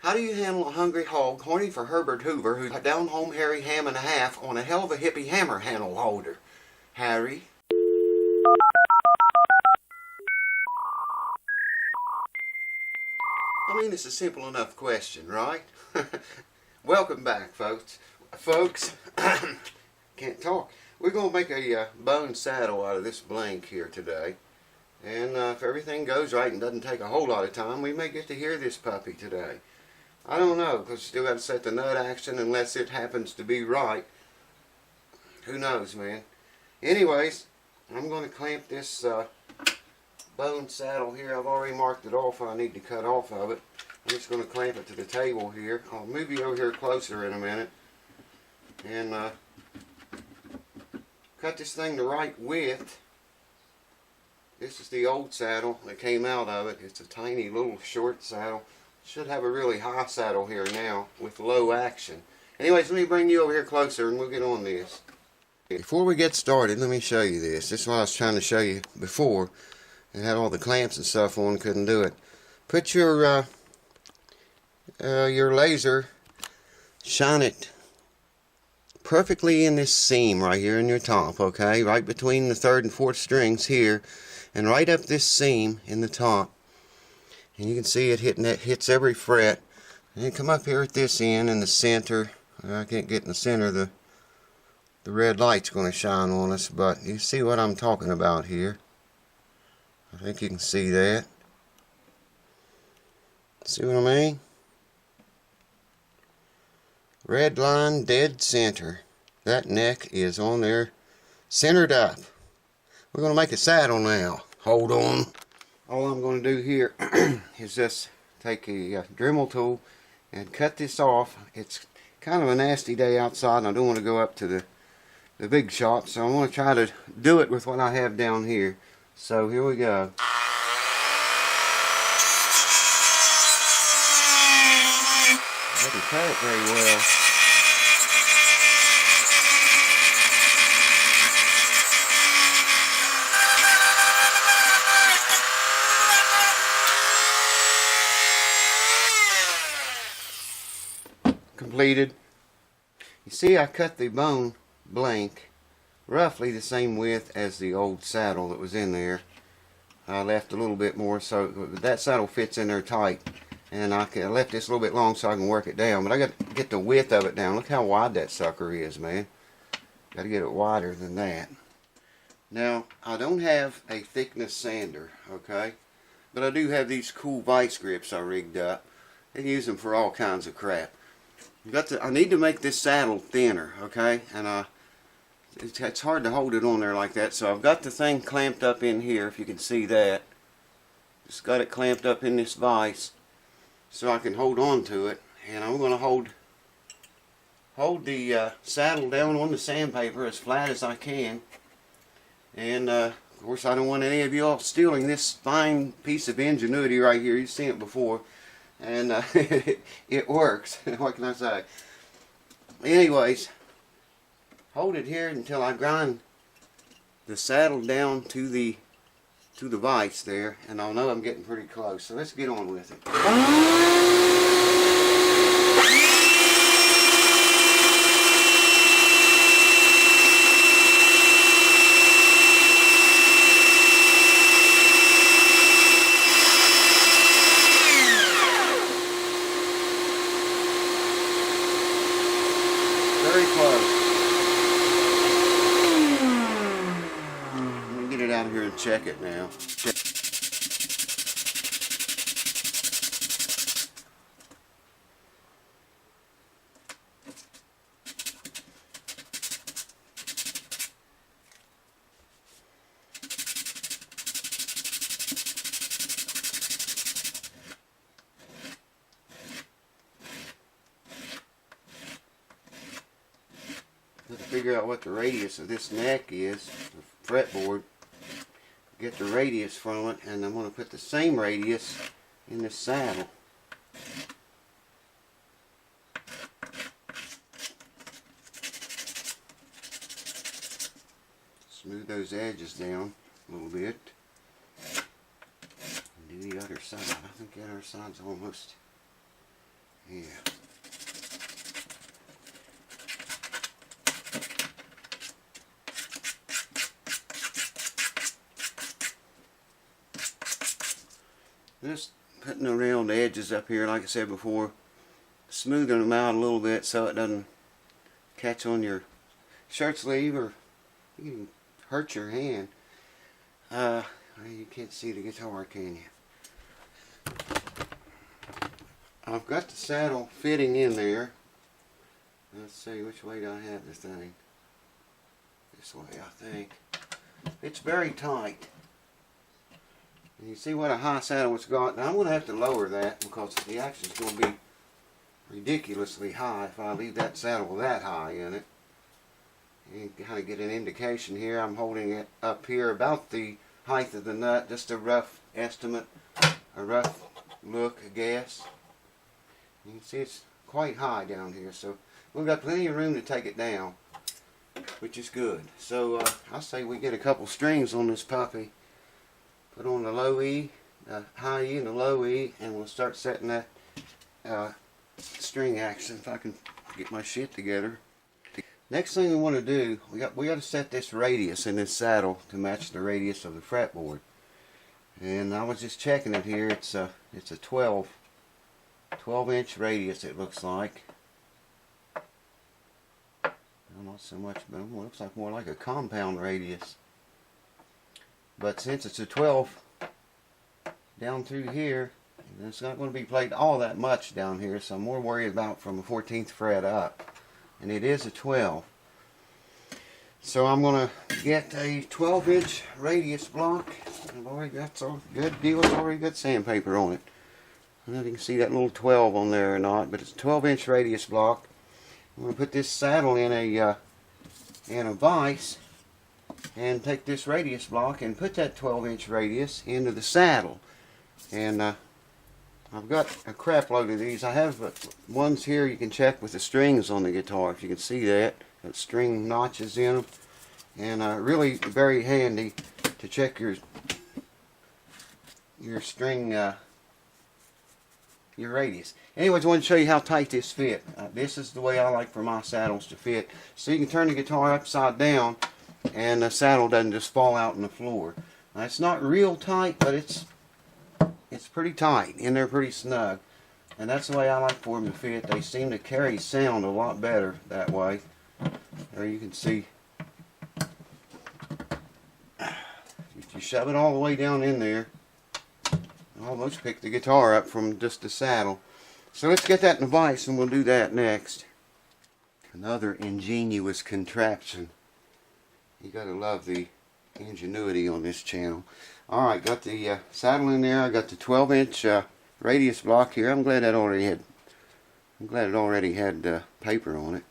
How do you handle a hungry hog, horny for Herbert Hoover, who's a down-home hairy ham and a half on a hell of a hippie hammer handle holder? Harry? I mean, it's a simple enough question, right? Welcome back, folks. Can't talk. We're going to make a bone saddle out of this blank here today. And if everything goes right and doesn't take a whole lot of time, we may get to hear this puppy today. I don't know, because still got to set the nut action unless it happens to be right. Who knows, man. Anyways, I'm going to clamp this bone saddle here. I've already marked it off. I need to cut off of it. I'm just going to clamp it to the table here. I'll move you over here closer in a minute. And cut this thing the right width. This is the old saddle that came out of it. It's a tiny little short saddle. Should have a really high saddle here now with low action. Anyways, let me bring you over here closer and we'll get on this. Before we get started, let me show you this. This is what I was trying to show you before. It had all the clamps and stuff on, couldn't do it. Put your laser, shine it perfectly in this seam right here in your top, okay? Right between the 3rd and 4th strings here, and right up this seam in the top. And you can see it hits every fret. And then come up here at this end in the center. I can't get in the center. The red light's going to shine on us, but you see what I'm talking about here. I think you can see that. See what I mean? Red line dead center. That neck is on there centered up. We're going to make a saddle now. Hold on. All I'm going to do here is just take a Dremel tool and cut this off. It's kind of a nasty day outside and I don't want to go up to the big shop, so I'm going to try to do it with what I have down here. So here we go. I can cut it very well. Completed. You see, I cut the bone blank roughly the same width as the old saddle that was in there. I left a little bit more, so that saddle fits in there tight, and I left this a little bit long so I can work it down, but I got to get the width of it down. Look how wide that sucker is, man. Got to get it wider than that. Now, I don't have a thickness sander, okay, but I do have these cool vice grips I rigged up. I use them for all kinds of crap. I need to make this saddle thinner, okay, and it's hard to hold it on there like that, so I've got the thing clamped up in here, if you can see that. Just got it clamped up in this vise so I can hold on to it, and I'm going to hold the saddle down on the sandpaper as flat as I can, and of course I don't want any of y'all stealing this fine piece of ingenuity right here. You've seen it before. And it works. What can I say? Anyways, hold it here until I grind the saddle down to the vise there, and I'll know I'm getting pretty close. So let's get on with it. Very close. Let me get it out here and check it now. To figure out what the radius of this neck is, the fretboard, get the radius from it, and I'm going to put the same radius in the saddle. Smooth those edges down a little bit. And do the other side. I think the other side's almost Yeah. Just putting around the edges up here, like I said before, smoothing them out a little bit so it doesn't catch on your shirt sleeve or you can hurt your hand. You can't see the guitar, can you? I've got the saddle fitting in there. Let's see, which way do I have this thing? This way, I think. It's very tight. And you see what a high saddle it's got. Now I'm going to have to lower that because the action's going to be ridiculously high if I leave that saddle that high in it. You can kind of get an indication here. I'm holding it up here about the height of the nut, just a rough estimate, a rough look, I guess. You can see it's quite high down here, so we've got plenty of room to take it down, which is good. So I say we get a couple strings on this puppy. Put on the low E, high E and the low E, and we'll start setting that string action if I can get my shit together. Next thing we want to do, we got to set this radius in this saddle to match the radius of the fretboard. And I was just checking it here. It's a 12 inch radius, it looks like. Well, not so much, but it looks like more like a compound radius. But since it's a 12 down through here, it's not going to be played all that much down here, so I'm more worried about from the 14th fret up. And it is a 12. So I'm going to get a 12 inch radius block. I've already got some good deal. It's already got sandpaper on it. I don't know if you can see that little 12 on there or not, but it's a 12 inch radius block. I'm going to put this saddle in a vise and take this radius block and put that 12 inch radius into the saddle. And I've got a crap load of these. I have ones here you can check with the strings on the guitar, if you can see that. Got string notches in them. And really very handy to check your string, your radius. Anyways, I want to show you how tight this fit. This is the way I like for my saddles to fit. So you can turn the guitar upside down and the saddle doesn't just fall out on the floor. Now, it's not real tight, but it's pretty tight in there, pretty snug. And that's the way I like for them to fit. They seem to carry sound a lot better that way. There you can see. You shove it all the way down in there. Almost pick the guitar up from just the saddle. So let's get that in the vise and we'll do that next. Another ingenious contraption. You gotta love the ingenuity on this channel. Alright, got the saddle in there. I got the 12 inch radius block here. I'm glad it already had paper on it.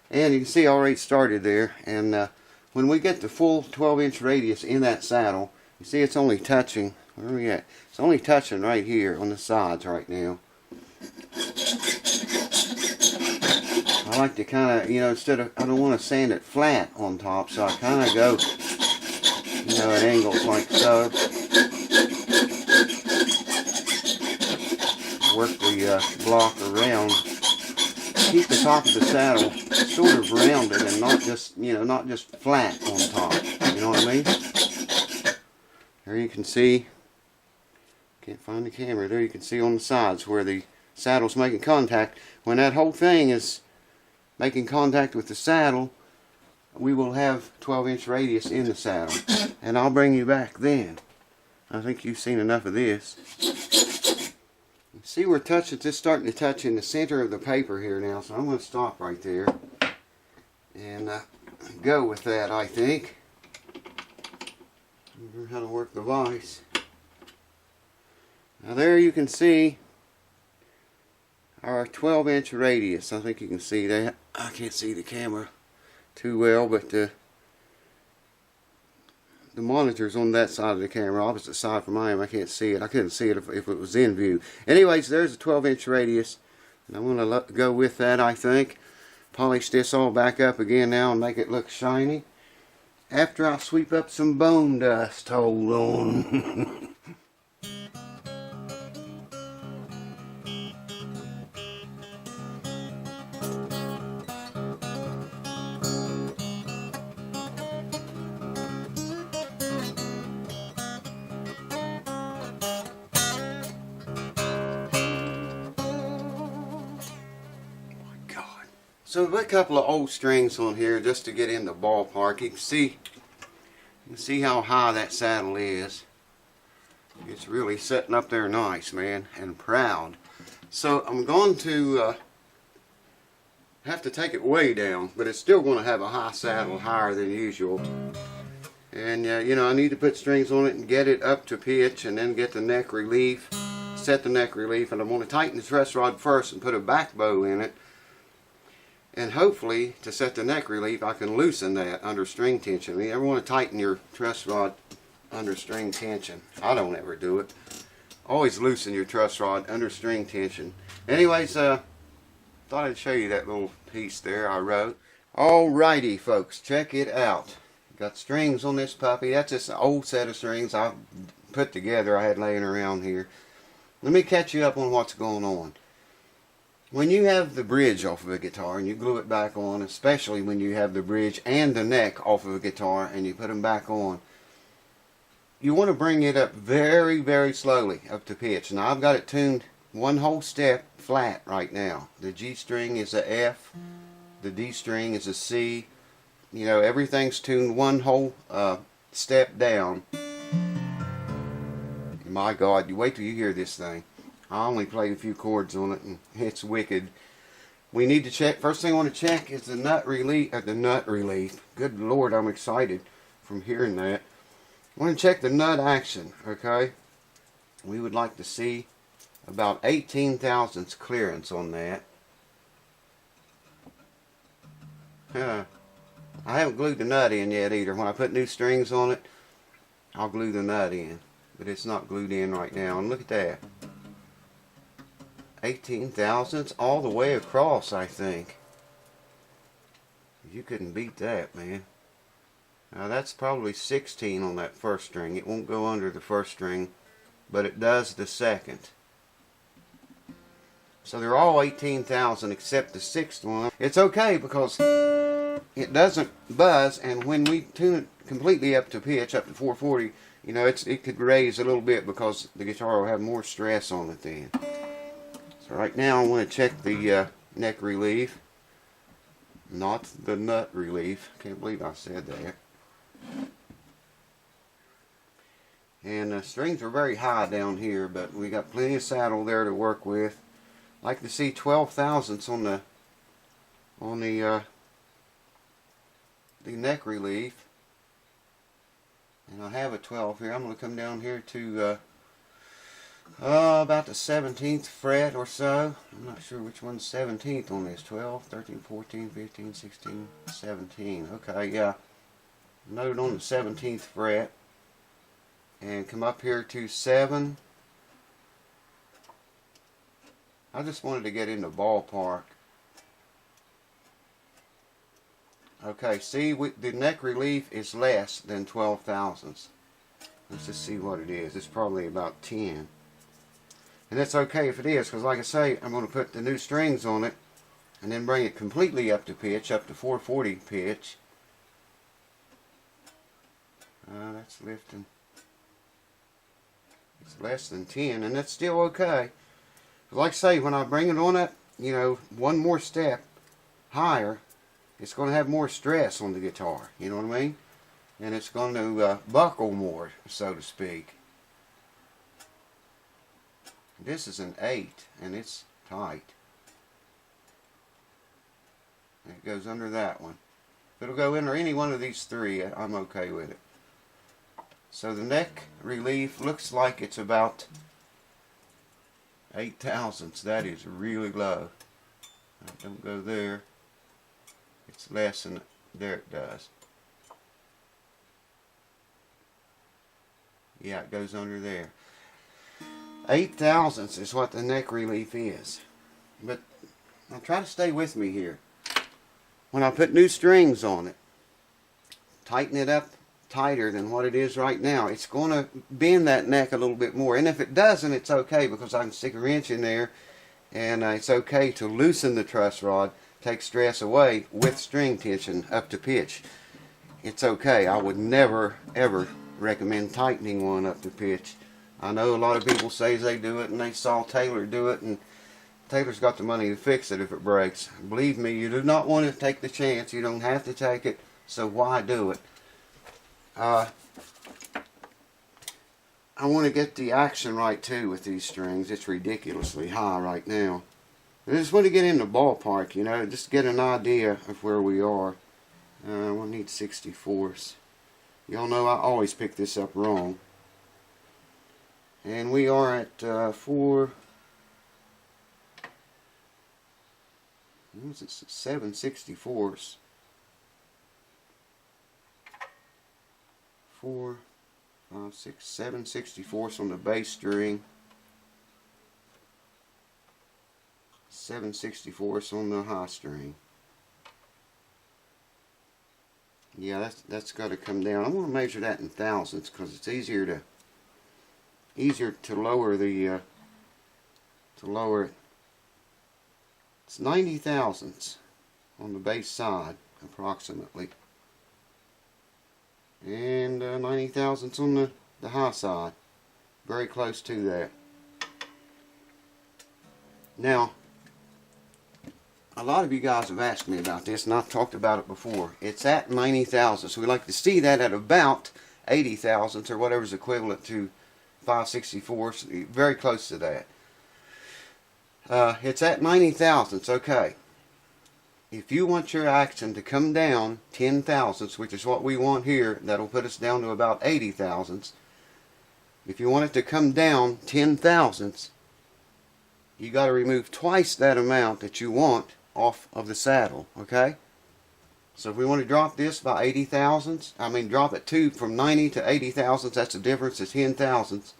And you can see I already started there. And when we get the full 12 inch radius in that saddle, you see it's only touching, where are we at? It's only touching right here on the sides right now. I like to kind of, I don't want to sand it flat on top, so I kind of go, at angles like so. Work the block around. Keep the top of the saddle sort of rounded and not just flat on top. You know what I mean? There you can see, can't find the camera, there you can see on the sides where the saddle's making contact. When that whole thing is making contact with the saddle, we will have 12 inch radius in the saddle. And I'll bring you back then. I think you've seen enough of this. You see we're touching, it's starting to touch in the center of the paper here now, so I'm going to stop right there and go with that, I think. Remember how to work the vise. Now there you can see our 12 inch radius. I think you can see that. I can't see the camera too well, but the monitor's on that side of the camera, opposite side from mine. I can't see it. I couldn't see it if it was in view. Anyways, there's a 12 inch radius. And I'm going to go with that, I think. Polish this all back up again now and make it look shiny. After I sweep up some bone dust. Hold on. So put a couple of old strings on here just to get in the ballpark. You can see how high that saddle is. It's really sitting up there nice, man, and proud. So I'm going to have to take it way down, but it's still going to have a high saddle, higher than usual. And you know, I need to put strings on it and get it up to pitch, and then get the neck relief, set the neck relief, and I'm going to tighten the truss rod first and put a back bow in it. And hopefully, to set the neck relief, I can loosen that under string tension. I mean, you ever want to tighten your truss rod under string tension? I don't ever do it. Always loosen your truss rod under string tension. Anyways, thought I'd show you that little piece there I wrote. Alrighty, folks, check it out. Got strings on this puppy. That's just an old set of strings I put together. I had laying around here. Let me catch you up on what's going on. When you have the bridge off of a guitar and you glue it back on, especially when you have the bridge and the neck off of a guitar and you put them back on, you want to bring it up very, very slowly up to pitch. Now I've got it tuned one whole step flat right now. The G string is a F, the D string is a C. You know, everything's tuned one whole step down. My God, you wait till you hear this thing. I only played a few chords on it and it's wicked. We need to check, first thing I want to check is the nut relief, Good Lord, I'm excited from hearing that. I want to check the nut action, okay? We would like to see about 18 thousandths clearance on that. I haven't glued the nut in yet either. When I put new strings on it, I'll glue the nut in. But it's not glued in right now. And look at that. 18 thousandths all the way across, I think. You couldn't beat that, man. Now that's probably 16 on that first string. It won't go under the first string, but it does the second. So they're all 18,000 except the sixth one. It's okay because it doesn't buzz, and when we tune it completely up to pitch, up to 440, you know, it could raise a little bit because the guitar will have more stress on it then. So right now I want to check the neck relief, not the nut relief. Can't believe I said that. And the strings are very high down here, but we got plenty of saddle there to work with. I like to see 12 thousandths on the neck relief, and I have a 12 here. I'm going to come down here to about the 17th fret or so. I'm not sure which one's 17th on this. 12, 13, 14, 15, 16, 17. Okay, yeah. Note on the 17th fret, and come up here to 7. I just wanted to get in the ballpark. Okay, see, the neck relief is less than 12 thousandths. Let's just see what it is. It's probably about 10. And that's okay if it is, because like I say, I'm going to put the new strings on it and then bring it completely up to pitch, up to 440 pitch. That's lifting. It's less than 10, and that's still okay. Like I say, when I bring it on up, you know, one more step higher, it's going to have more stress on the guitar, you know what I mean? And it's going to buckle more, so to speak. This is an 8, and it's tight. And it goes under that one. If it'll go under any one of these three, I'm okay with it. So the neck relief looks like it's about 8 thousandths. That is really low. Don't go there. It's less than there. It does. Yeah, it goes under there. 8 thousandths is what the neck relief is. But now try to stay with me here. When I put new strings on it, tighten it up tighter than what it is right now, it's going to bend that neck a little bit more. And if it doesn't, it's okay, because I can stick a wrench in there, and it's okay to loosen the truss rod, take stress away with string tension up to pitch. It's okay. I would never ever recommend tightening one up to pitch. I know a lot of people say they do it, and they saw Taylor do it, and Taylor's got the money to fix it if it breaks. Believe me, you do not want to take the chance. You don't have to take it, so why do it? I want to get the action right too with these strings. It's ridiculously high right now. I just want to get in the ballpark, you know, just get an idea of where we are. We'll need 64s. Y'all know I always pick this up wrong. And we are at 7/64s. 4, 5, 6, 7/64 on the bass string. 7/64 on the high string. Yeah, that's got to come down. I'm going to measure that in thousandths because it's easier to lower the it. It's 90 thousandths on the bass side approximately, and 90 thousandths on the high side. Very close to that. Now, a lot of you guys have asked me about this, and I've talked about it before. It's at 90 thousandths, so we like to see that at about 80 thousandths, or whatever's equivalent to 5/64, very close to that. It's at 90 thousandths, okay. If you want your action to come down 10 thousandths, which is what we want here, that'll put us down to about 80 thousandths. If you want it to come down 10 thousandths, you got to remove twice that amount that you want off of the saddle, okay? So if we want to drop this by 80 thousandths, drop it from 90 to 80 thousandths, that's the difference, it's 10 thousandths.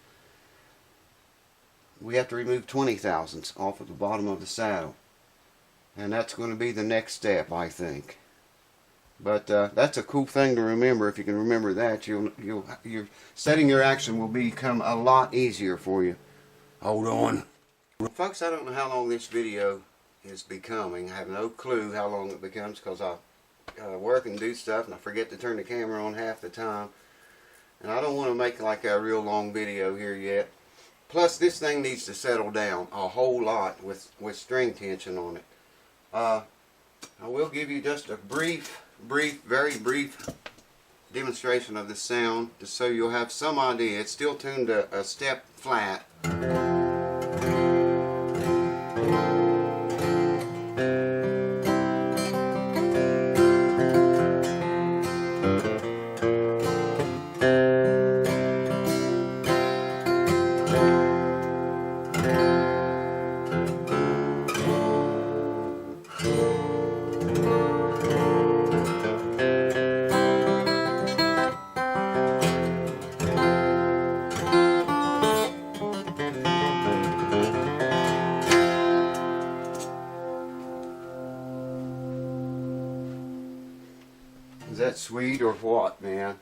We have to remove 20 thousandths off of the bottom of the saddle. And that's going to be the next step, I think. But that's a cool thing to remember. If you can remember that, your setting your action will become a lot easier for you. Hold on. Folks, I don't know how long this video is becoming. I have no clue how long it becomes because I work and do stuff and I forget to turn the camera on half the time. And I don't want to make like a real long video here yet. Plus, this thing needs to settle down a whole lot with string tension on it. I will give you just a very brief demonstration of the sound, just so you'll have some idea. It's still tuned a step flat. Is that sweet or what, man?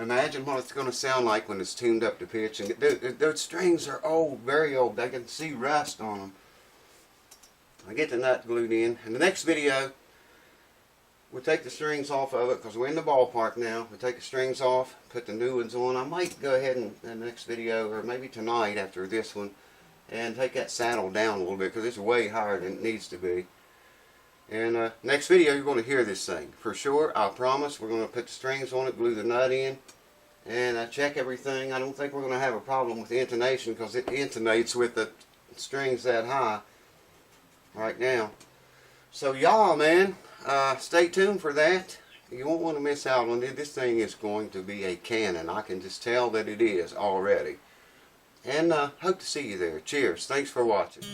Imagine what it's going to sound like when it's tuned up to pitch. And those strings are old, very old. I can see rust on them. I get the nut glued in. In the next video, we'll take the strings off of it because we're in the ballpark now. We'll take the strings off, put the new ones on. I might go ahead and in the next video, or maybe tonight after this one, and take that saddle down a little bit because it's way higher than it needs to be. And next video you're going to hear this thing for sure. I promise. We're going to put the strings on it, glue the nut in, and check everything. I don't think we're going to have a problem with the intonation because it intonates with the strings that high right now. So y'all, man, stay tuned for that. You won't want to miss out on it. This thing is going to be a cannon. I can just tell that it is already. And hope to see you there. Cheers. Thanks for watching.